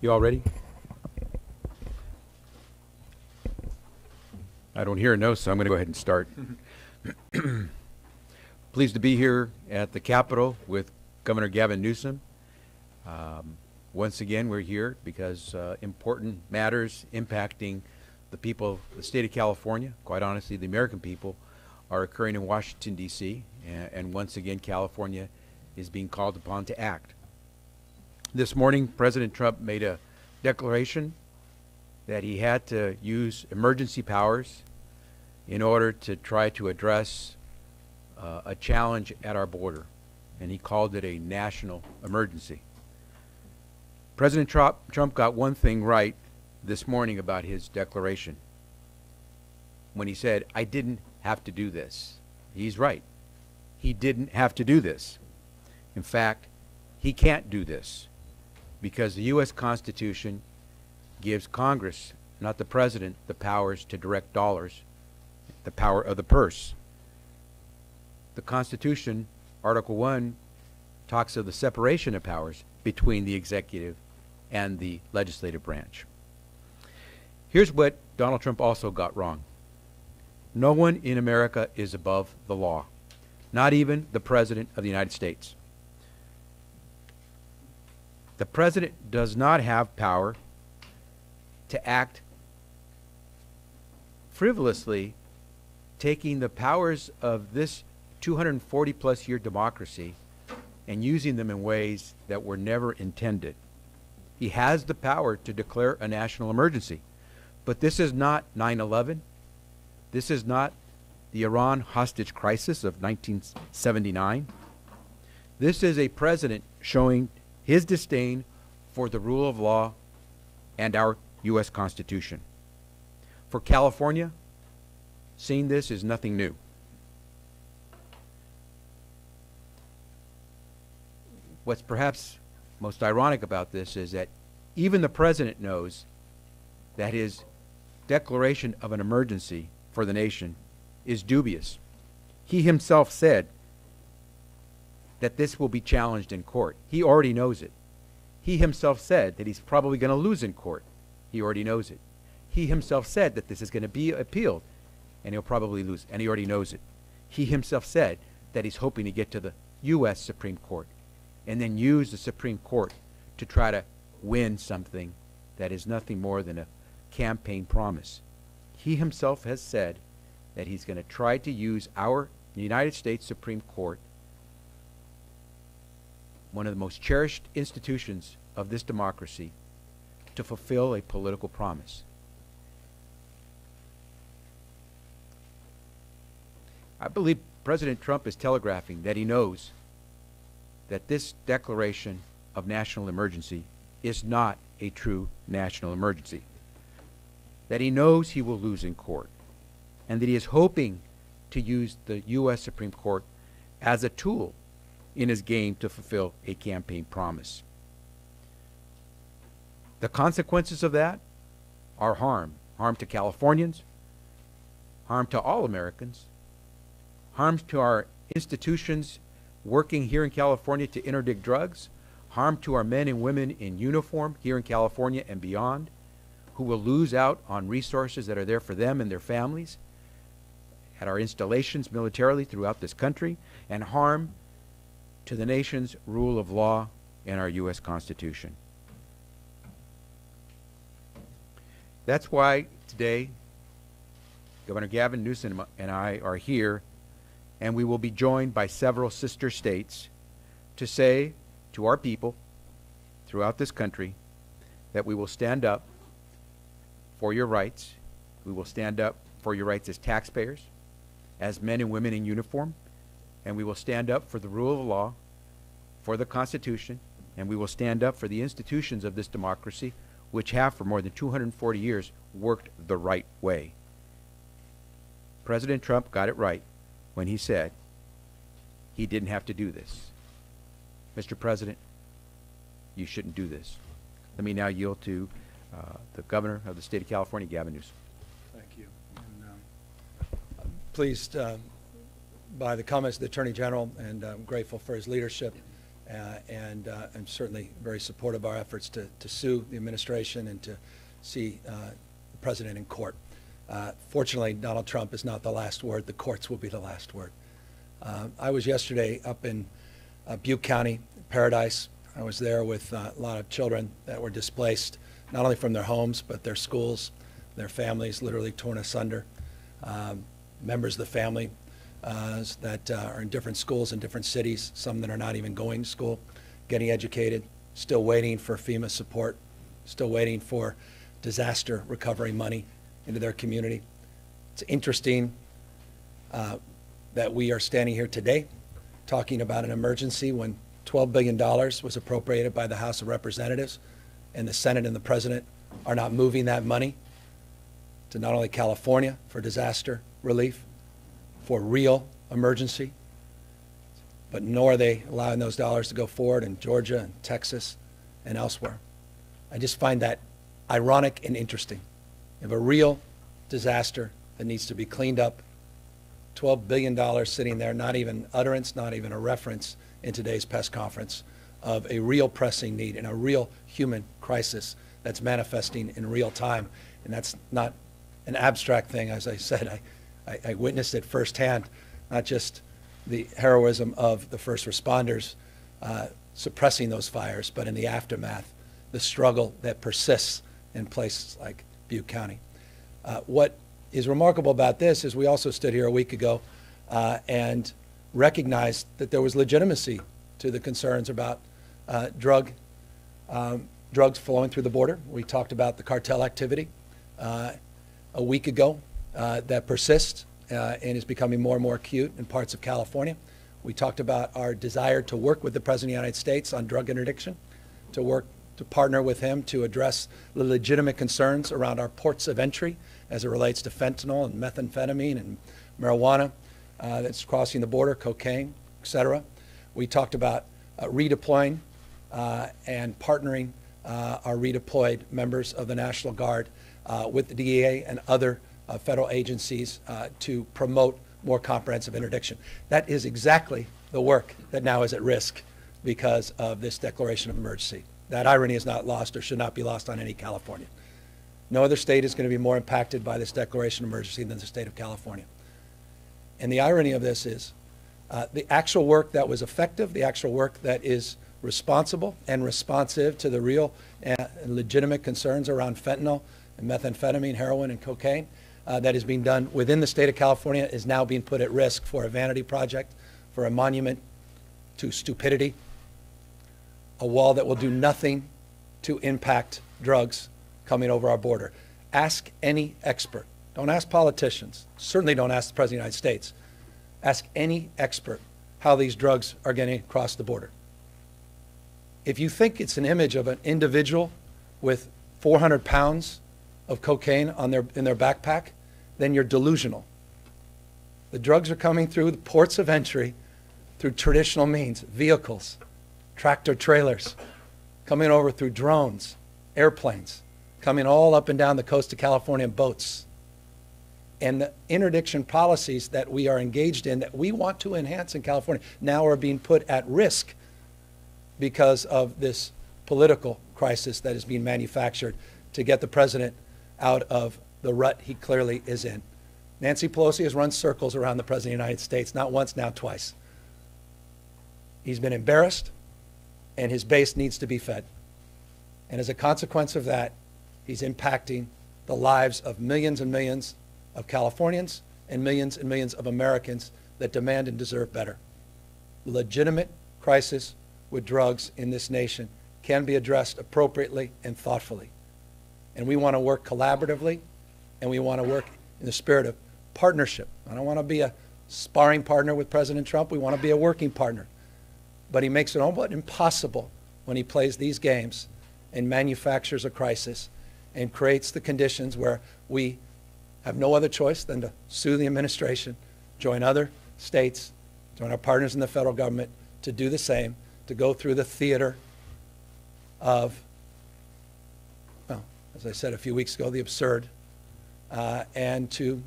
You all ready? I don't hear a no, so I'm going to go ahead and start. Pleased to be here at the Capitol with Governor Gavin Newsom. Once again, we're here because important matters impacting the people of the state of California, quite honestly, the American people, are occurring in Washington, D.C., and once again, California is being called upon to act. This morning, President Trump made a declaration that he had to use emergency powers in order to try to address a challenge at our border, and he called it a national emergency. President Trump got one thing right this morning about his declaration when he said, "I didn't have to do this." He's right. He didn't have to do this. In fact, he can't do this because the U.S. Constitution gives Congress, not the President, the powers to direct dollars, the power of the purse. The Constitution, Article 1, talks of the separation of powers between the executive and the legislative branch. Here's what Donald Trump also got wrong. No one in America is above the law, not even the President of the United States. The President does not have power to act frivolously, taking the powers of this 240-plus year democracy and using them in ways that were never intended. He has the power to declare a national emergency, but this is not 9/11. This is not the Iran hostage crisis of 1979. This is a president showing his disdain for the rule of law and our U.S. Constitution. For California, seeing this is nothing new. What's perhaps most ironic about this is that even the president knows that his declaration of an emergency for the nation is dubious. He himself said that this will be challenged in court. He already knows it. He himself said that he's probably going to lose in court. He already knows it. He himself said that this is going to be appealed, and he'll probably lose, and he already knows it. He himself said that he's hoping to get to the U.S. Supreme Court and then use the Supreme Court to try to win something that is nothing more than a campaign promise. He himself has said that he's going to try to use our United States Supreme Court, one of the most cherished institutions of this democracy, to fulfill a political promise. I believe President Trump is telegraphing that he knows that this declaration of national emergency is not a true national emergency, that he knows he will lose in court, and that he is hoping to use the U.S. Supreme Court as a tool in his game to fulfill a campaign promise. The consequences of that are harm to Californians, harm to all Americans, harm to our institutions working here in California to interdict drugs, harm to our men and women in uniform here in California and beyond, who will lose out on resources that are there for them and their families at our installations militarily throughout this country, and harm to the nation's rule of law and our U.S. Constitution. That's why today Governor Gavin Newsom and I are here, and we will be joined by several sister states to say to our people throughout this country that we will stand up for your rights. We will stand up for your rights as taxpayers, as men and women in uniform, and we will stand up for the rule of law, for the Constitution, and we will stand up for the institutions of this democracy, which have for more than 240 years worked the right way. President Trump got it right when he said he didn't have to do this. Mr. President, you shouldn't do this. Let me now yield to the Governor of the State of California, Gavin Newsom. Thank you. And, I'm pleased by the comments of the Attorney General, and I'm grateful for his leadership and I'm certainly very supportive of our efforts to sue the administration and to see the president in court. Fortunately, Donald Trump is not the last word. The courts will be the last word. I was yesterday up in Butte County, Paradise. I was there with a lot of children that were displaced, not only from their homes, but their schools, their families literally torn asunder. Members of the family that are in different schools in different cities, some that are not even going to school, getting educated, still waiting for FEMA support, still waiting for disaster recovery money into their community. It's interesting that we are standing here today talking about an emergency when $12 billion was appropriated by the House of Representatives, and the Senate and the President are not moving that money to not only California for disaster relief, for real emergency, but nor are they allowing those dollars to go forward in Georgia and Texas and elsewhere. I just find that ironic and interesting. You have a real disaster that needs to be cleaned up, $12 billion sitting there, not even utterance, not even a reference in today's press conference of a real pressing need and a real human crisis that's manifesting in real time. And that's not an abstract thing. As I said, I witnessed it firsthand, not just the heroism of the first responders suppressing those fires, but in the aftermath, the struggle that persists in places like Butte County. What is remarkable about this is we also stood here a week ago and recognized that there was legitimacy to the concerns about drugs flowing through the border. We talked about the cartel activity a week ago that persists and is becoming more and more acute in parts of California. We talked about our desire to work with the President of the United States on drug interdiction, to partner with him to address the legitimate concerns around our ports of entry as it relates to fentanyl and methamphetamine and marijuana that's crossing the border, cocaine, et cetera. We talked about redeploying and partnering our redeployed members of the National Guard with the DEA and other federal agencies to promote more comprehensive interdiction. That is exactly the work that now is at risk because of this declaration of emergency. That irony is not lost or should not be lost on any Californian. No other state is going to be more impacted by this declaration of emergency than the state of California. And the irony of this is the actual work that was effective, the actual work that is responsible and responsive to the real and legitimate concerns around fentanyl and methamphetamine, heroin, and cocaine that is being done within the state of California is now being put at risk for a vanity project, for a monument to stupidity, a wall that will do nothing to impact drugs coming over our border. Ask any expert. Don't ask politicians. Certainly don't ask the President of the United States. Ask any expert how these drugs are getting across the border. If you think it's an image of an individual with 400 pounds of cocaine in their backpack, then you're delusional. The drugs are coming through the ports of entry through traditional means, vehicles, tractor trailers, coming over through drones, airplanes, coming all up and down the coast of California in boats. And the interdiction policies that we are engaged in, that we want to enhance in California, now are being put at risk because of this political crisis that is being manufactured to get the president out of the rut he clearly is in. Nancy Pelosi has run circles around the President of the United States, not once, now twice. He's been embarrassed, and his base needs to be fed. And as a consequence of that, he's impacting the lives of millions and millions of Californians and millions of Americans that demand and deserve better. The legitimate crisis with drugs in this nation can be addressed appropriately and thoughtfully. And we want to work collaboratively, and we want to work in the spirit of partnership. I don't want to be a sparring partner with President Trump. We want to be a working partner. But he makes it almost impossible when he plays these games and manufactures a crisis and creates the conditions where we have no other choice than to sue the administration, join other states, join our partners in the federal government to do the same, to go through the theater of, well, as I said a few weeks ago, the absurd, and to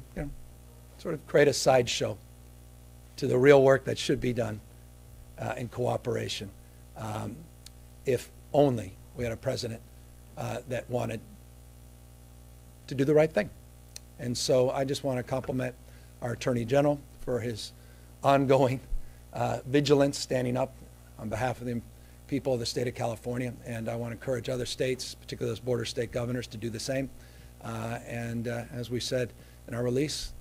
sort of create a sideshow to the real work that should be done in cooperation. if only we had a president that wanted to do the right thing. And so I just want to compliment our Attorney General for his ongoing vigilance, standing up on behalf of the people of the state of California. And I want to encourage other states, particularly those border state governors, to do the same. And as we said in our release,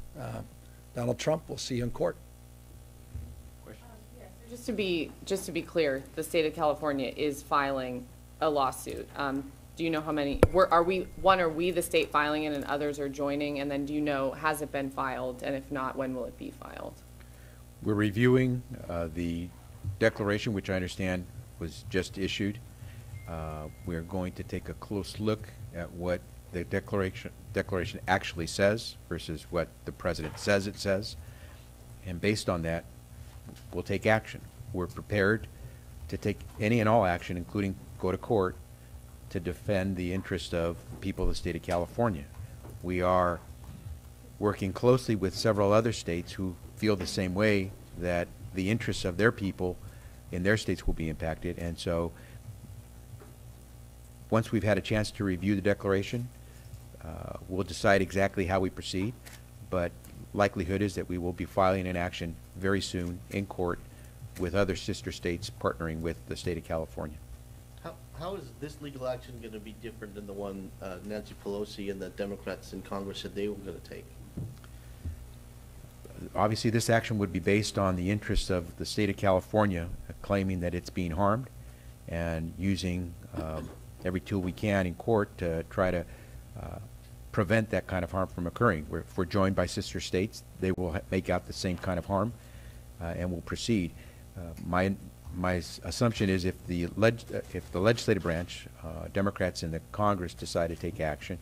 Donald Trump, we'll see you in court. Just to be clear, the state of California is filing a lawsuit. Do you know how many? Are we the state filing it, and others are joining? And then do you know, has it been filed? And if not, when will it be filed? We're reviewing the declaration, which I understand was just issued. We're going to take a close look at what the declaration actually says versus what the president says it says. And based on that, we'll take action. We're prepared to take any and all action, including go to court, to defend the interest of people of the state of California. We are working closely with several other states who feel the same way, that the interests of their people in their states will be impacted. And so once we've had a chance to review the declaration, we'll decide exactly how we proceed. But likelihood is that we will be filing an action very soon in court with other sister states partnering with the state of California. How is this legal action going to be different than the one Nancy Pelosi and the Democrats in Congress said they were going to take? Obviously, this action would be based on the interests of the state of California, claiming that it's being harmed, and using every tool we can in court to try to prevent that kind of harm from occurring. If we're joined by sister states, they will make out the same kind of harm, and will proceed. My assumption is if the legislative branch, Democrats in the Congress, decide to take action,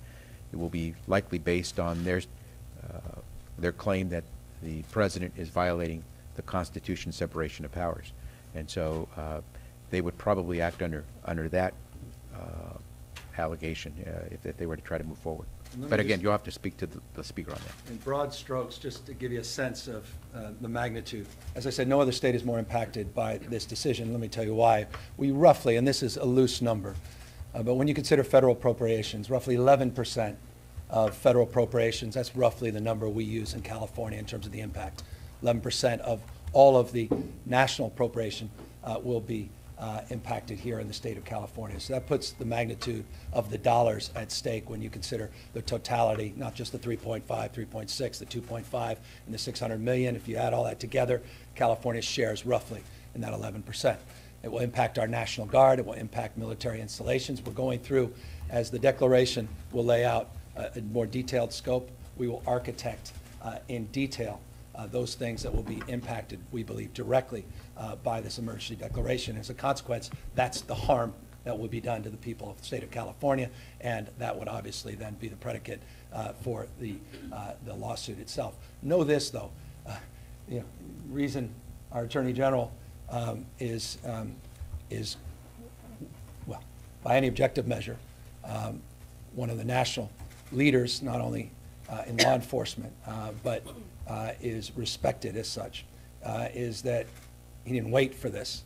it will be likely based on their claim that the president is violating the Constitution's separation of powers, and so they would probably act under that allegation if they were to try to move forward. But again, you'll have to speak to the speaker on that. In broad strokes, just to give you a sense of the magnitude, as I said, no other state is more impacted by this decision. Let me tell you why. We roughly, and this is a loose number, but when you consider federal appropriations, roughly 11% of federal appropriations, that's roughly the number we use in California in terms of the impact. 11% of all of the national appropriation will be impacted here in the state of California. So that puts the magnitude of the dollars at stake when you consider the totality, not just the 3.5, 3.6, the 2.5, and the 600 million. If you add all that together, California's share is roughly in that 11%. It will impact our National Guard. It will impact military installations. We're going through, as the declaration will lay out a more detailed scope, we will architect in detail those things that will be impacted, we believe, directly by this emergency declaration. As a consequence, that's the harm that will be done to the people of the state of California, and that would obviously then be the predicate for the lawsuit itself. Know this, though, reason our Attorney General is, well, by any objective measure, one of the national leaders, not only in law enforcement, but is respected as such, is that he didn't wait for this.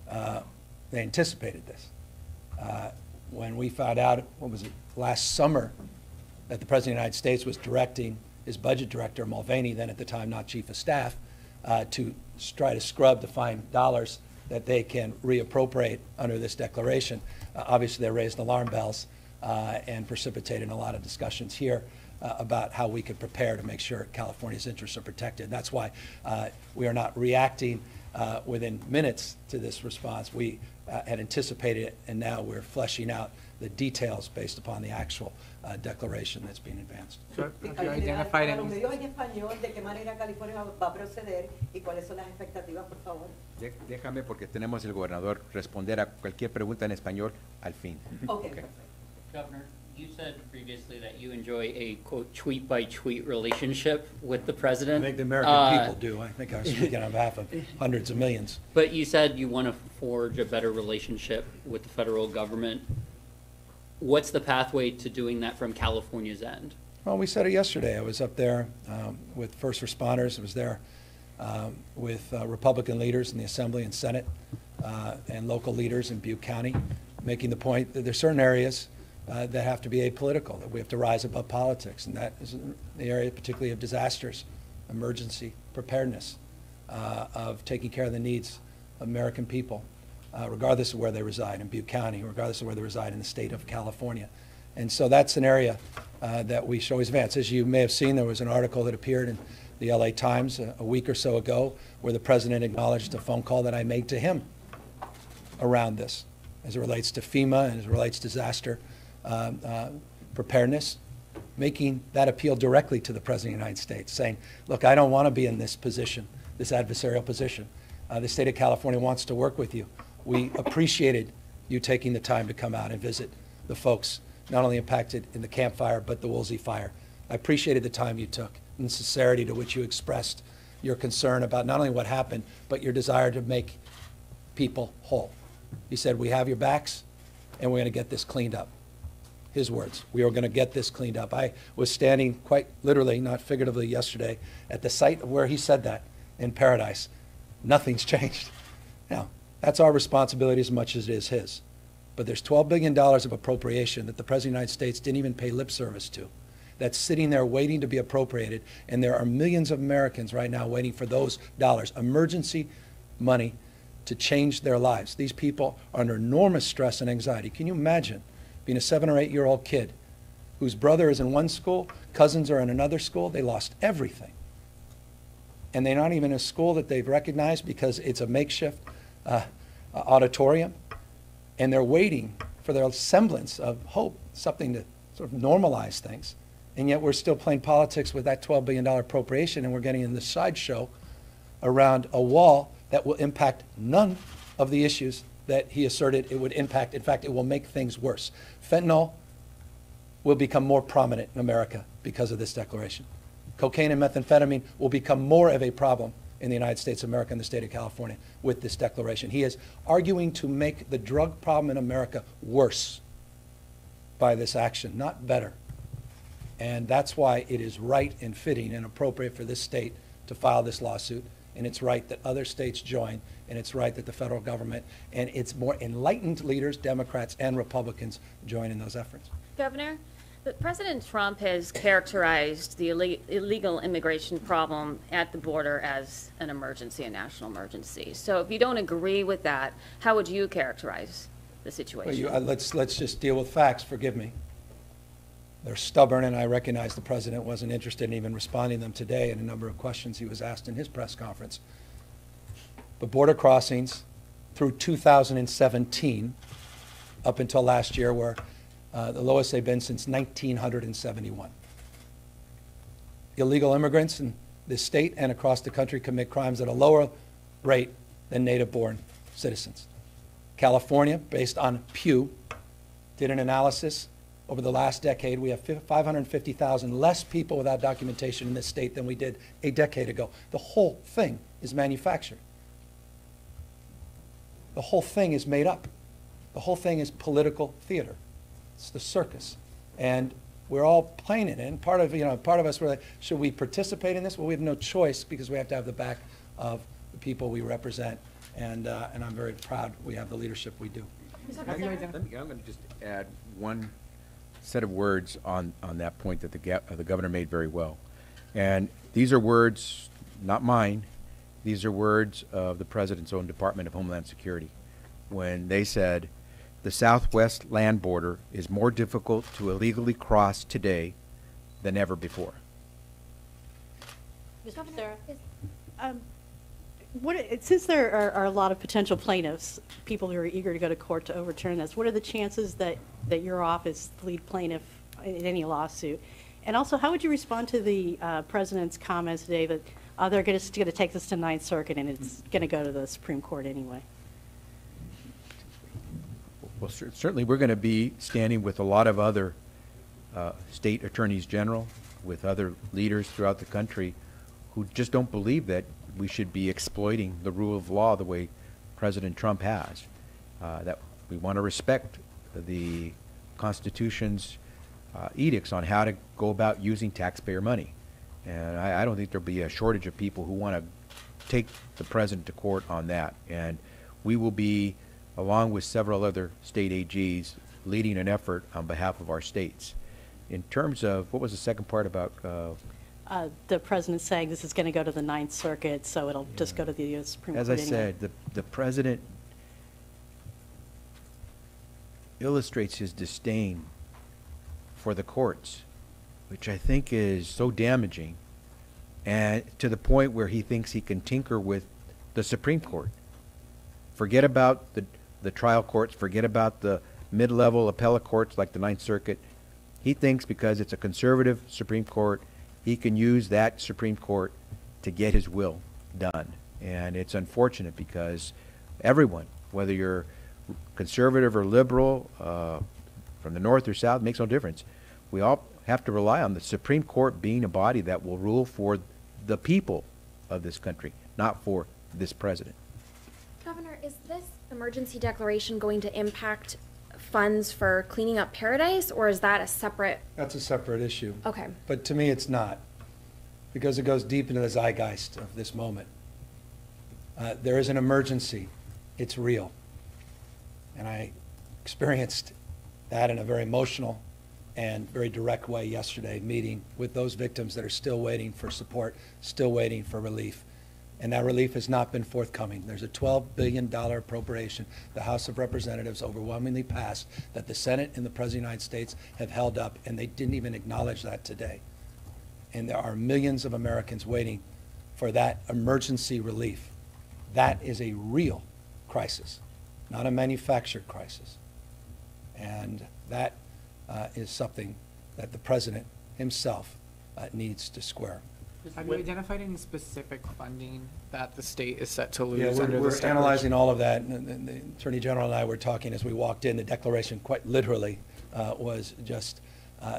They anticipated this. When we found out, what was it, last summer, that the President of the United States was directing his budget director, Mulvaney, then at the time not chief of staff, to try to scrub to find dollars that they can reappropriate under this declaration, obviously they raised alarm bells and precipitated a lot of discussions here about how we could prepare to make sure California's interests are protected. That's why we are not reacting within minutes to this response. We had anticipated it, and now we're fleshing out the details based upon the actual declaration that's being advanced. Sir, have you identified any? Medios en español, ¿de qué manera California va a proceder y cuáles son las expectativas, por favor? Déjame, porque tenemos el gobernador responder a cualquier pregunta en español al fin. Okay. Perfect. Governor, you said previously that you enjoy a, quote, tweet-by-tweet relationship with the president. I think the American people do. I think I was speaking on behalf of hundreds of millions. But you said you want to forge a better relationship with the federal government. What's the pathway to doing that from California's end? Well, we said it yesterday. I was up there with first responders. I was there with Republican leaders in the Assembly and Senate and local leaders in Butte County, making the point that there's certain areas that have to be apolitical, that we have to rise above politics, and that is the area particularly of disasters, emergency preparedness, of taking care of the needs of American people, regardless of where they reside in Butte County, regardless of where they reside in the state of California. And so that's an area that we should always advance. As you may have seen, there was an article that appeared in the LA Times a week or so ago where the president acknowledged a phone call that I made to him around this as it relates to FEMA and as it relates to disaster preparedness, making that appeal directly to the President of the United States, saying, look, I don't want to be in this position, this adversarial position. The state of California wants to work with you. We appreciated you taking the time to come out and visit the folks not only impacted in the Camp Fire, but the Woolsey Fire. I appreciated the time you took and the sincerity to which you expressed your concern about not only what happened, but your desire to make people whole. He said, we have your backs, and we're going to get this cleaned up. His words, we are going to get this cleaned up. I was standing quite literally, not figuratively, yesterday at the site of where he said that in Paradise. Nothing's changed. Now, that's our responsibility as much as it is his. But there's $12 billion of appropriation that the President of the United States didn't even pay lip service to. That's sitting there waiting to be appropriated, and there are millions of Americans right now waiting for those dollars, emergency money, to change their lives. These people are under enormous stress and anxiety. Can you imagine being a 7 or 8 year old kid whose brother is in one school, cousins are in another school? They lost everything. And they're not even in a school that they've recognized because it's a makeshift auditorium. And they're waiting for their semblance of hope, something to sort of normalize things. And yet we're still playing politics with that $12 billion appropriation, and we're getting in this sideshow around a wall that will impact none of the issues that he asserted it would impact. In fact, it will make things worse. Fentanyl will become more prominent in America because of this declaration. Cocaine and methamphetamine will become more of a problem in the United States of America and the state of California with this declaration. He is arguing to make the drug problem in America worse by this action, not better. And that's why it is right and fitting and appropriate for this state to file this lawsuit. And it's right that other states join, and it's right that the federal government and its more enlightened leaders, Democrats and Republicans, join in those efforts. Governor, President Trump has characterized the illegal immigration problem at the border as an emergency, a national emergency. So if you don't agree with that, how would you characterize the situation? Well, let's just deal with facts. Forgive me. They're stubborn, and I recognize the president wasn't interested in even responding to them today in a number of questions he was asked in his press conference. But border crossings through 2017, up until last year, were the lowest they've been since 1971. Illegal immigrants in this state and across the country commit crimes at a lower rate than native-born citizens. California, based on Pew, did an analysis. Over the last decade, we have 550,000 less people without documentation in this state than we did a decade ago. The whole thing is manufactured. The whole thing is made up. The whole thing is political theater. It's the circus. And we're all playing it. And part of us were like, should we participate in this? Well, we have no choice because we have to have the back of the people we represent. And I'm very proud we have the leadership we do. I'm going to just add one set of words on that point that the governor made very well. And these are words, not mine, these are words of the president's own Department of Homeland Security, when they said the southwest land border is more difficult to illegally cross today than ever before. Mr. Becerra. Since there are a lot of potential plaintiffs, people who are eager to go to court to overturn this, what are the chances that your office, the lead plaintiff in any lawsuit? And also, how would you respond to the president's comments today that they're going to take this to Ninth Circuit and it's going to go to the Supreme Court anyway? Well, certainly we're going to be standing with a lot of other state attorneys general, with other leaders throughout the country who just don't believe that we should be exploiting the rule of law the way President Trump has. That we want to respect the Constitution's edicts on how to go about using taxpayer money. And I don't think there'll be a shortage of people who want to take the president to court on that. And we will be, along with several other state AGs, leading an effort on behalf of our states. In terms of, what was the second part about? The president saying this is going to go to the Ninth Circuit, so it'll just go to the U.S. Supreme Court As I anyway. said, the president illustrates his disdain for the courts, which I think is so damaging, and to the point where he thinks he can tinker with the Supreme Court. Forget about the trial courts, forget about the mid-level appellate courts like the Ninth Circuit. He thinks because it's a conservative Supreme Court, he can use that Supreme Court to get his will done. And it's unfortunate because everyone, whether you're conservative or liberal, from the north or south, makes no difference. We all have to rely on the Supreme Court being a body that will rule for the people of this country, not for this president. Governor, is this emergency declaration going to impact funds for cleaning up Paradise, or is that a separate? That's a separate issue. Okay. But to me, it's not, because it goes deep into the zeitgeist of this moment. There is an emergency. It's real. And I experienced that in a very emotional and very direct way yesterday, meeting with those victims that are still waiting for support, still waiting for relief. And that relief has not been forthcoming. There's a $12 billion appropriation the House of Representatives overwhelmingly passed that the Senate and the President of the United States have held up, and they didn't even acknowledge that today. And there are millions of Americans waiting for that emergency relief. That is a real crisis, not a manufactured crisis. And that is something that the President himself needs to square. Have you identified any specific funding that the state is set to lose? Yeah, under we're this analyzing all of that, and the Attorney General and I were talking as we walked in. The declaration, quite literally, was just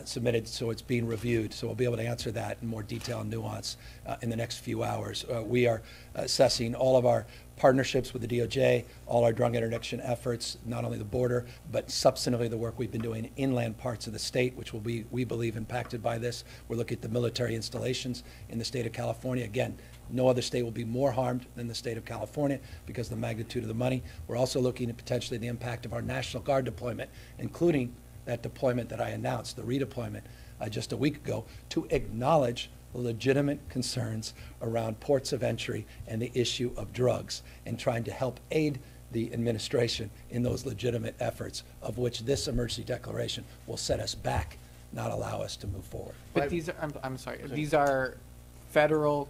submitted, so it's being reviewed. So we'll be able to answer that in more detail and nuance in the next few hours. We are assessing all of our partnerships with the DOJ, all our drug interdiction efforts, not only the border, but substantively the work we've been doing in inland parts of the state, which will be, we believe, impacted by this. We're looking at the military installations in the state of California. Again, no other state will be more harmed than the state of California because of the magnitude of the money. We're also looking at potentially the impact of our National Guard deployment, including that deployment that I announced, the redeployment, just a week ago, to acknowledge legitimate concerns around ports of entry and the issue of drugs, and trying to help aid the administration in those legitimate efforts, of which this emergency declaration will set us back, not allow us to move forward. But these are, I'm sorry, these are federal,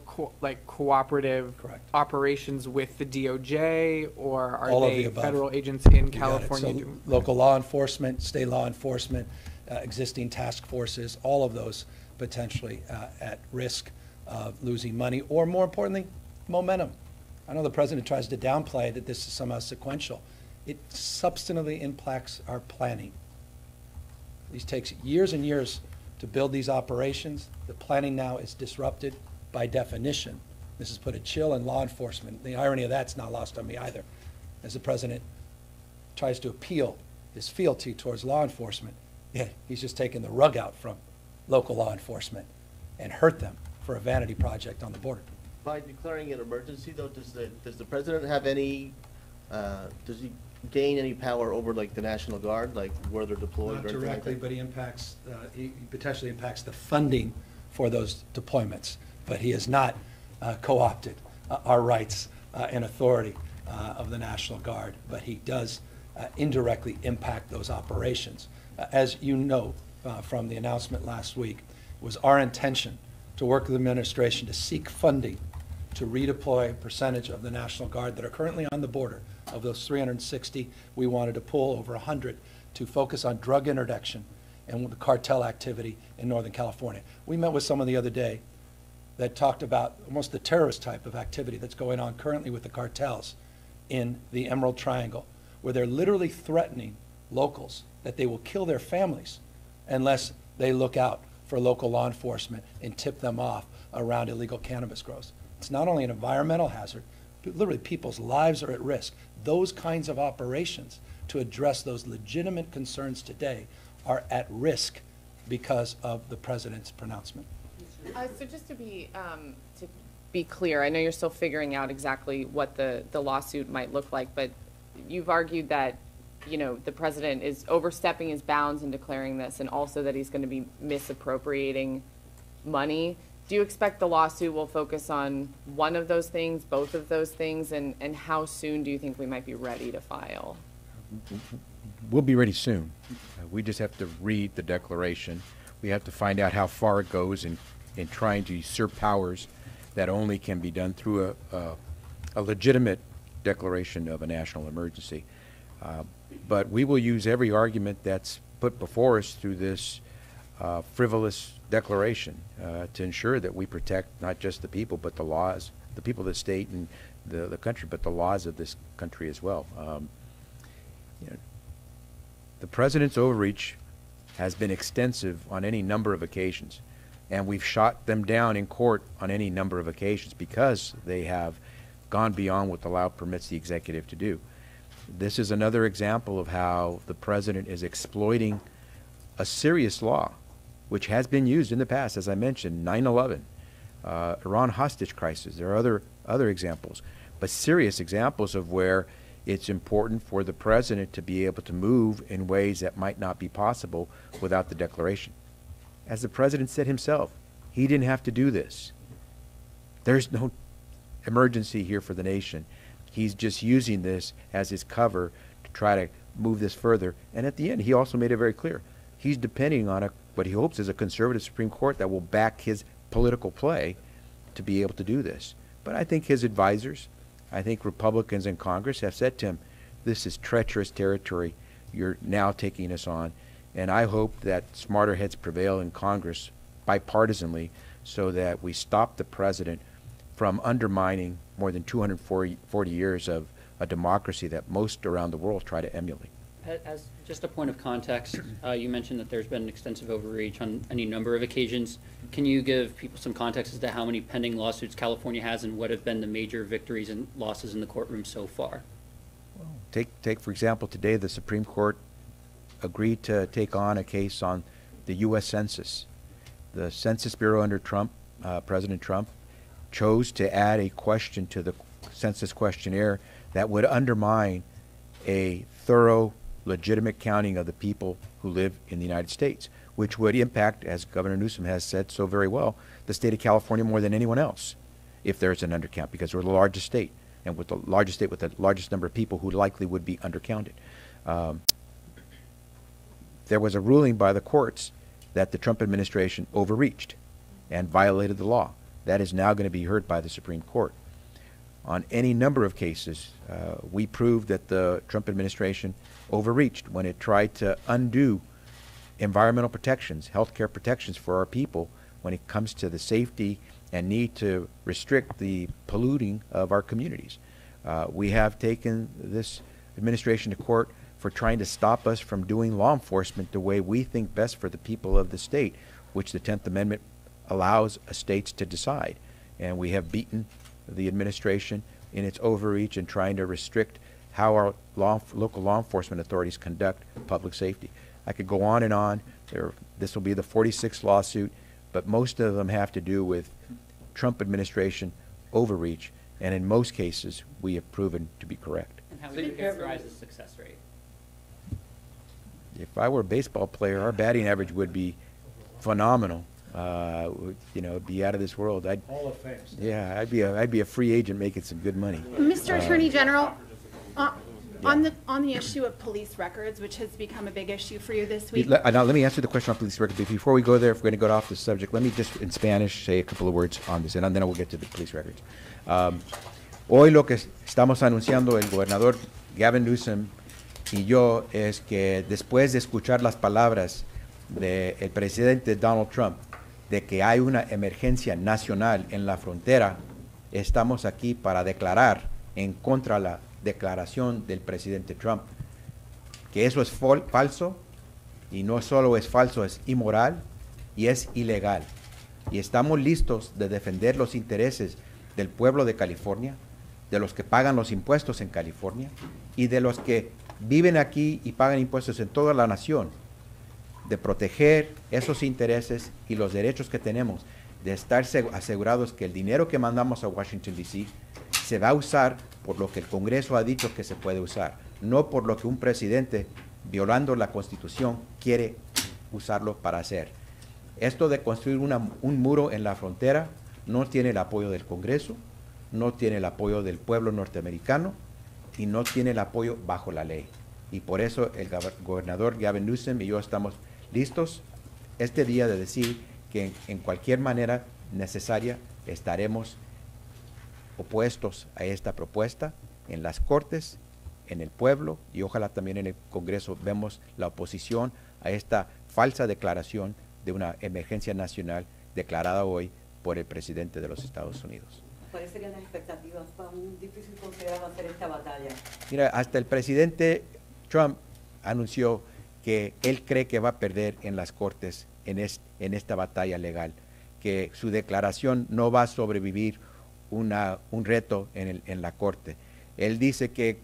cooperative Correct. operations with the DOJ, or are All of they the above. federal agents in You got it. California? So doing- local law enforcement, state law enforcement, existing task forces, all of those potentially at risk of losing money, or more importantly, momentum. I know the president tries to downplay that this is somehow sequential. It substantively impacts our planning. These takes years and years to build these operations. The planning now is disrupted by definition. This has put a chill in law enforcement. The irony of that's not lost on me either. As the president tries to appeal his fealty towards law enforcement, yeah, he's just taken the rug out from local law enforcement and hurt them for a vanity project on the border. By declaring an emergency, though, does the president have any, does he gain any power over, like, the National Guard, like where they're deployed? Not or anything like directly, that? but he potentially impacts the funding for those deployments. But he has not co-opted our rights and authority of the National Guard, but he does indirectly impact those operations. As you know from the announcement last week, it was our intention to work with the administration to seek funding to redeploy a percentage of the National Guard that are currently on the border. Of those 360, we wanted to pull over 100 to focus on drug interdiction and the cartel activity in Northern California. We met with someone the other day that talked about almost the terrorist type of activity that's going on currently with the cartels in the Emerald Triangle, where they're literally threatening locals that they will kill their families unless they look out for local law enforcement and tip them off around illegal cannabis grows. It's not only an environmental hazard, but literally people's lives are at risk. Those kinds of operations to address those legitimate concerns today are at risk because of the president's pronouncement. So just to be clear, I know you're still figuring out exactly what the lawsuit might look like, but you've argued that, you know, the president is overstepping his bounds in declaring this, and also that he's going to be misappropriating money. Do you expect the lawsuit will focus on one of those things, both of those things, and how soon do you think we might be ready to file? We'll be ready soon. We just have to read the declaration. We have to find out how far it goes in trying to usurp powers that only can be done through a legitimate declaration of a national emergency. But we will use every argument that's put before us through this frivolous declaration to ensure that we protect not just the people, but the laws, the people of the state and the country, but the laws of this country as well. You know, the president's overreach has been extensive on any number of occasions, and we've shot them down in court on any number of occasions because they have gone beyond what the law permits the executive to do. This is another example of how the president is exploiting a serious law, which has been used in the past, as I mentioned, 9/11, Iran hostage crisis. There are other examples, but serious examples of where it's important for the president to be able to move in ways that might not be possible without the declaration. As the president said himself, he didn't have to do this. There's no emergency here for the nation. He's just using this as his cover to try to move this further. And at the end, he also made it very clear. He's depending on what he hopes is a conservative Supreme Court that will back his political play to be able to do this. But I think his advisors, I think Republicans in Congress have said to him, this is treacherous territory you're now taking us on. And I hope that smarter heads prevail in Congress bipartisanly so that we stop the president from undermining more than 240 years of a democracy that most around the world try to emulate. As just a point of context, you mentioned that there's been extensive overreach on any number of occasions. Can you give people some context as to how many pending lawsuits California has and what have been the major victories and losses in the courtroom so far? Well, take for example, today the Supreme Court agreed to take on a case on the U.S. Census. The Census Bureau under Trump, President Trump, chose to add a question to the census questionnaire that would undermine a thorough, legitimate counting of the people who live in the United States, which would impact, as Governor Newsom has said so very well, the state of California more than anyone else if there's an undercount, because we're the largest state, and with the largest state with the largest number of people who likely would be undercounted. There was a ruling by the courts that the Trump administration overreached and violated the law. That is now going to be heard by the Supreme Court. On any number of cases, we proved that the Trump administration overreached when it tried to undo environmental protections, healthcare protections for our people when it comes to the safety and need to restrict the polluting of our communities. We have taken this administration to court for trying to stop us from doing law enforcement the way we think best for the people of the state, which the 10th Amendment allows states to decide. And we have beaten the administration in its overreach in trying to restrict how our local law enforcement authorities conduct public safety. I could go on and on. This will be the 46th lawsuit, but most of them have to do with Trump administration overreach, and in most cases, we have proven to be correct. And how would you characterize the success rate? If I were a baseball player, our batting average would be phenomenal. You know, be out of this world. Hall of Fame. Yeah, I'd be a free agent making some good money. Mr. Attorney General, on the issue of police records, which has become a big issue for you this week. Now, let me answer the question on police records. Before we go there, if we're going to go off the subject, let me just in Spanish say a couple of words on this, and then we'll get to the police records. Hoy lo que estamos anunciando el gobernador Gavin Newsom y yo es que después de escuchar las palabras del presidente Donald Trump de que hay una emergencia nacional en la frontera, estamos aquí para declarar en contra de la declaración del presidente Trump, que eso es falso, y no solo es falso, es inmoral y es ilegal. Y estamos listos de defender los intereses del pueblo de California, de los que pagan los impuestos en California y de los que viven aquí y pagan impuestos en toda la nación, de proteger esos intereses y los derechos que tenemos, de estar asegurados que el dinero que mandamos a Washington, D.C. se va a usar por lo que el Congreso ha dicho que se puede usar, no por lo que un presidente, violando la Constitución, quiere usarlo para hacer. Esto de construir un muro en la frontera no tiene el apoyo del Congreso, no tiene el apoyo del pueblo norteamericano y no tiene el apoyo bajo la ley. Y por eso el gobernador Gavin Newsom y yo estamos listos este día de decir que en cualquier manera necesaria estaremos opuestos a esta propuesta en las Cortes, en el pueblo y ojalá también en el Congreso vemos la oposición a esta falsa declaración de una emergencia nacional declarada hoy por el presidente de los Estados Unidos. ¿Cuáles serían las expectativas? ¿Cuán difícil consideran hacer esta batalla? Mira, hasta el presidente Trump anunció que él cree que va a perder en las Cortes en esta batalla legal, que su declaración no va a sobrevivir un reto en la Corte. Él dice que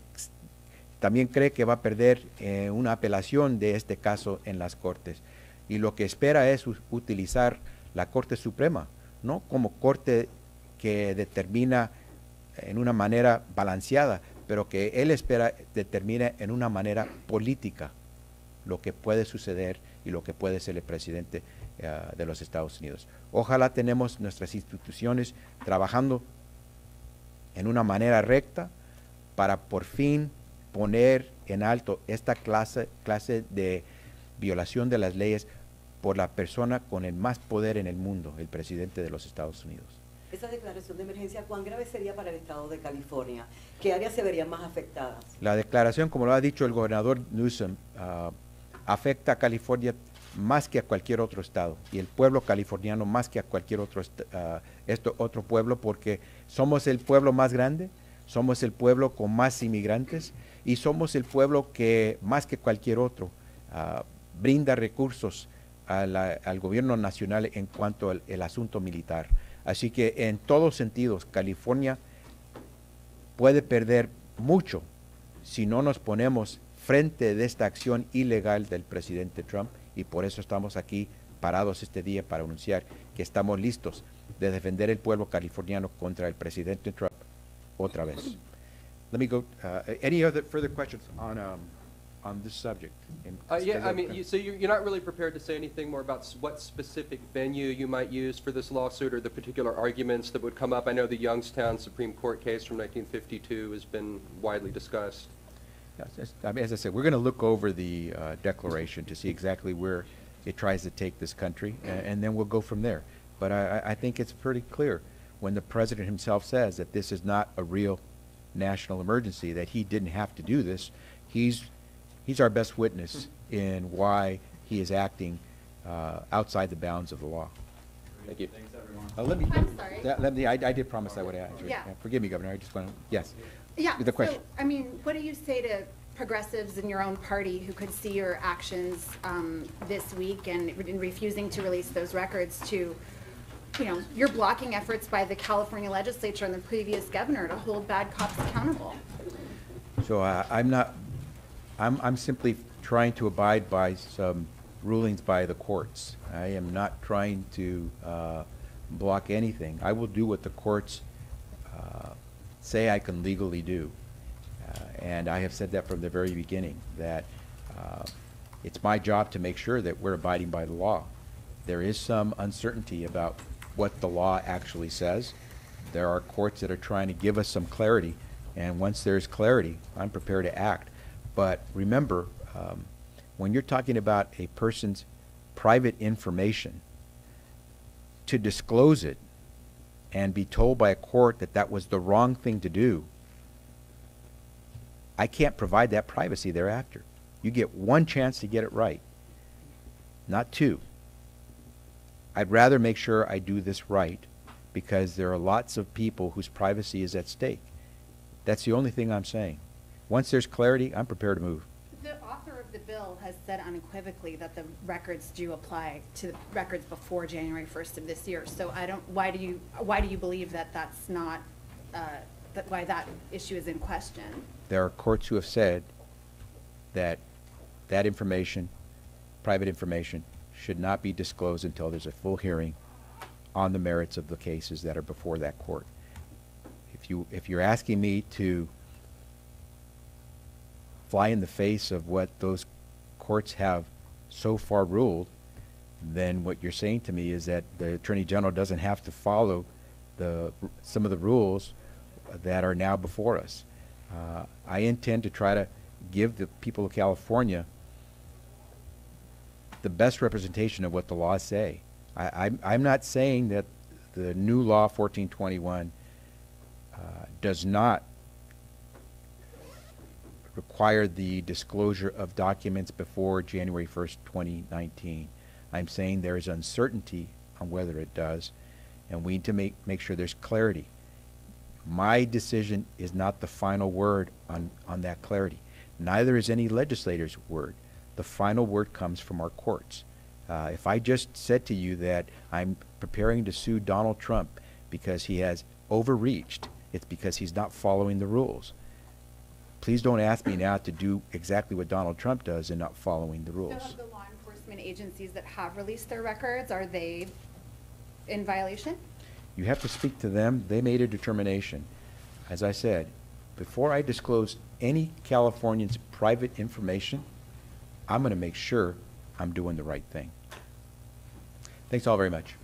también cree que va a perder una apelación de este caso en las Cortes. Y lo que espera es utilizar la Corte Suprema, ¿no? Como corte que determina en una manera balanceada, pero que él espera determine en una manera política lo que puede suceder y lo que puede ser el presidente de los Estados Unidos. Ojalá tenemos nuestras instituciones trabajando en una manera recta para por fin poner en alto esta clase de violación de las leyes por la persona con el más poder en el mundo, el presidente de los Estados Unidos. Esa declaración de emergencia, ¿cuán grave sería para el estado de California? ¿Qué áreas se verían más afectadas? La declaración, como lo ha dicho el gobernador Newsom, afecta a California más que a cualquier otro estado y el pueblo californiano más que a cualquier otro pueblo, porque somos el pueblo más grande, somos el pueblo con más inmigrantes y somos el pueblo que más que cualquier otro brinda recursos al gobierno nacional en cuanto al asunto militar. Así que en todos sentidos California puede perder mucho si no nos ponemos frente de esta acción ilegal del presidente Trump, y por eso estamos aquí parados este día para anunciar que estamos listos de defender el pueblo californiano contra el presidente Trump otra vez. Let me go. Any other further questions on this subject? Yeah, I mean, so you're not really prepared to say anything more about what specific venue you might use for this lawsuit or the particular arguments that would come up? I know the Youngstown Supreme Court case from 1952 has been widely discussed. I mean, as I said, we're going to look over the declaration to see exactly where it tries to take this country, and then we'll go from there. But I think it's pretty clear when the president himself says that this is not a real national emergency, that he didn't have to do this. He's our best witness in why he is acting outside the bounds of the law. Thank you. Thanks, everyone. I'm sorry. Let me, I did promise I would answer. Yeah. Forgive me, Governor. I just want to, yes. Yeah, The question. so, I mean, what do you say to progressives in your own party who could see your actions this week and in refusing to release those records to, you know, you're blocking efforts by the California legislature and the previous governor to hold bad cops accountable? So I'm simply trying to abide by some rulings by the courts. I am not trying to block anything. I will do what the courts say I can legally do. And I have said that from the very beginning, that it's my job to make sure that we're abiding by the law. There is some uncertainty about what the law actually says. There are courts that are trying to give us some clarity, and once there's clarity, I'm prepared to act. But remember, when you're talking about a person's private information, to disclose it and be told by a court that that was the wrong thing to do, I can't provide that privacy thereafter. You get one chance to get it right, not two. I'd rather make sure I do this right because there are lots of people whose privacy is at stake. That's the only thing I'm saying. Once there's clarity, I'm prepared to move. The author of the bill has said unequivocally that the records do apply to the records before January 1st of this year. So why do you believe that that's not, why that issue is in question? There are courts who have said that that information, private information, should not be disclosed until there's a full hearing on the merits of the cases that are before that court. If you're asking me to fly in the face of what those courts have so far ruled, then what you're saying to me is that the Attorney General doesn't have to follow some of the rules that are now before us. I intend to try to give the people of California the best representation of what the laws say. I'm not saying that the new law 1421 does not require the disclosure of documents before January 1st, 2019. I'm saying there is uncertainty on whether it does, and we need to make sure there's clarity. My decision is not the final word on that clarity. Neither is any legislator's word. The final word comes from our courts. If I just said to you that I'm preparing to sue Donald Trump because he has overreached, it's because he's not following the rules. Please don't ask me now to do exactly what Donald Trump does and not following the rules. So of the law enforcement agencies that have released their records, are they in violation? You have to speak to them. They made a determination. As I said, before I disclose any Californian's private information, I'm going to make sure I'm doing the right thing. Thanks all very much.